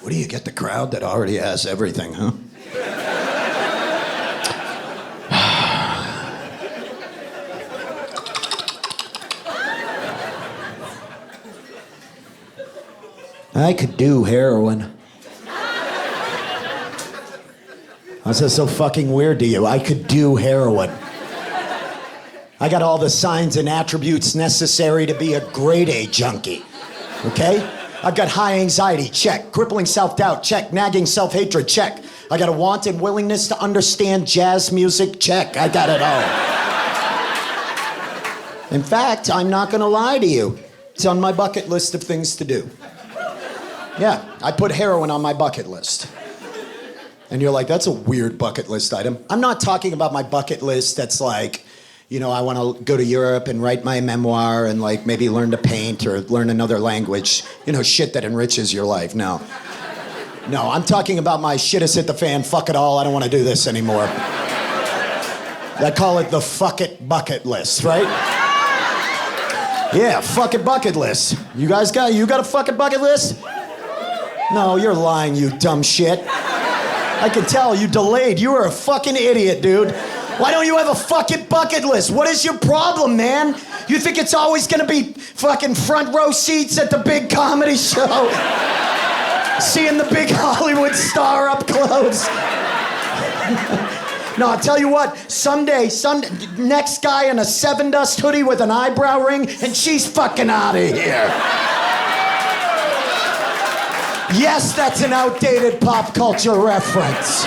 What do you get the crowd that already has everything, huh? I could do heroin. How's that so fucking weird to you? I could do heroin. I got all the signs and attributes necessary to be a grade A junkie, okay? I've got high anxiety, check. Crippling self-doubt, check. Nagging self-hatred, check. I got a want and willingness to understand jazz music, check. I got it all. In fact, I'm not gonna lie to you. It's on my bucket list of things to do. Yeah, I put heroin on my bucket list. And you're like, that's a weird bucket list item. I'm not talking about my bucket list that's like, you know, I want to go to Europe and write my memoir and like maybe learn to paint or learn another language. You know, shit that enriches your life. No. No, I'm talking about my shit has hit the fan, fuck it all, I don't want to do this anymore. I call it the fuck it bucket list, right? Yeah, fuck it bucket list. You got a fucking bucket list? No, you're lying, you dumb shit. I can tell you delayed. You are a fucking idiot, dude. Why don't you have a fucking bucket list? What is your problem, man? You think it's always gonna be fucking front row seats at the big comedy show? Seeing the big Hollywood star up close? No, I'll tell you what, someday, next guy in a Seven Dust hoodie with an eyebrow ring, and she's fucking out of here. Yes, that's an outdated pop culture reference.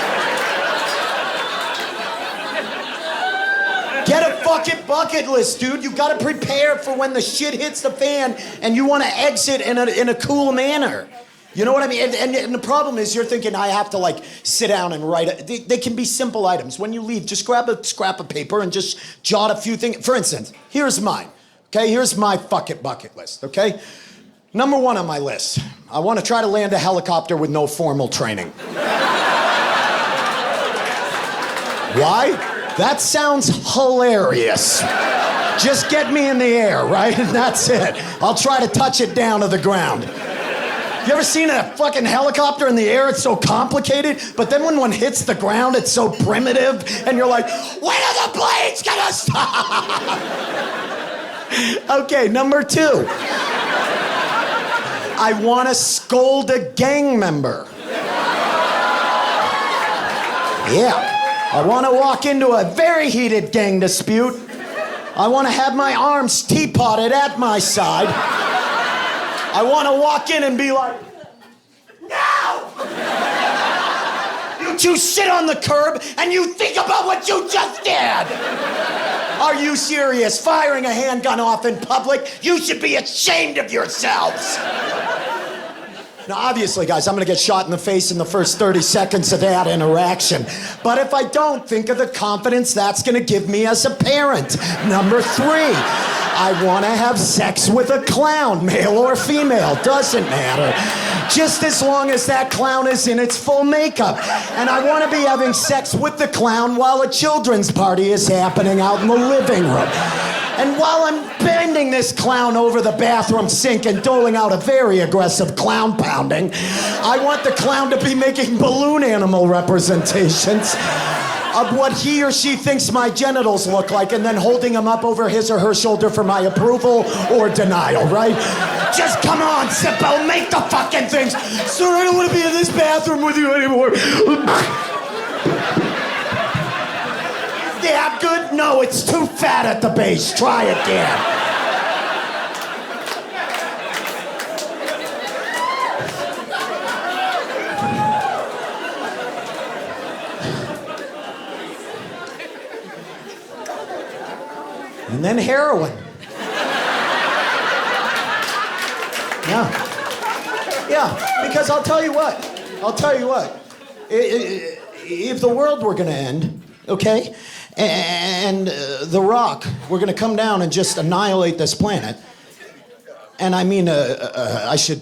Get a fucking bucket list, dude. You gotta prepare for when the shit hits the fan and you wanna exit in a cool manner. You know what I mean? And the problem is you're thinking I have to like sit down and write. They can be simple items. When you leave, just grab a scrap of paper and just jot a few things. For instance, here's mine. Okay, here's my fucking bucket list, okay? Number 1 on my list, I want to try to land a helicopter with no formal training. Why? That sounds hilarious. Just get me in the air, right? And that's it. I'll try to touch it down to the ground. You ever seen a fucking helicopter in the air? It's so complicated, but then when one hits the ground, it's so primitive, and you're like, when are the blades gonna stop? Okay, number 2. I want to scold a gang member. Yeah. I want to walk into a very heated gang dispute. I want to have my arms teapotted at my side. I want to walk in and be like, no! You two sit on the curb and you think about what you just did. Are you serious? Firing a handgun off in public? You should be ashamed of yourselves. Now, obviously, guys, I'm gonna get shot in the face in the first 30 seconds of that interaction. But if I don't, think of the confidence that's gonna give me as a parent. Number 3, I wanna have sex with a clown, male or female, doesn't matter. Just as long as that clown is in its full makeup. And I wanna be having sex with the clown while a children's party is happening out in the living room. And while I'm bending this clown over the bathroom sink and doling out a very aggressive clown pounding, I want the clown to be making balloon animal representations of what he or she thinks my genitals look like and then holding them up over his or her shoulder for my approval or denial, right? Just come on, Sippo, make the fucking things. Sir, I don't want to be in this bathroom with you anymore. Yeah, good? No, it's too fat at the base. Try again. And then heroin. Yeah, because I'll tell you what. If the world were gonna end, okay? And The Rock, we're gonna come down and just annihilate this planet. And I mean, I should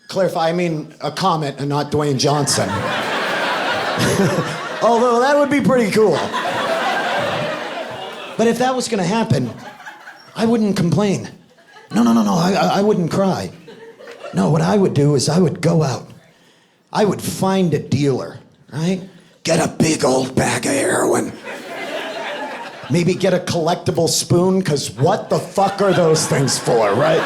clarify, I mean a comet and not Dwayne Johnson. Although that would be pretty cool. But if that was gonna happen, I wouldn't complain. No, I wouldn't cry. No, what I would do is I would go out I would find a dealer, right? Get a big old bag of heroin. Maybe get a collectible spoon, because what the fuck are those things for, right?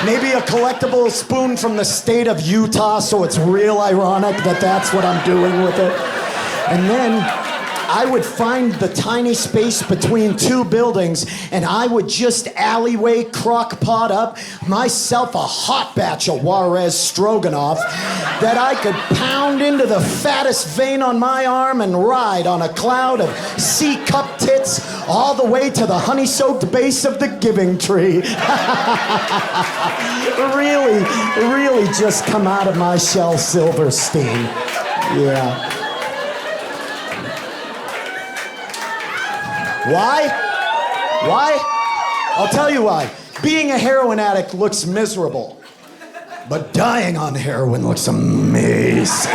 Maybe a collectible spoon from the state of Utah, so it's real ironic that that's what I'm doing with it. And then I would find the tiny space between two buildings, and I would just alleyway crock pot up myself a hot batch of Juarez Stroganoff that I could pound into the fattest vein on my arm and ride on a cloud of C-cup tits all the way to the honey-soaked base of the giving tree. really just come out of my shell, Silverstein. Yeah. Why? Why? I'll tell you why. Being a heroin addict looks miserable, but dying on heroin looks amazing.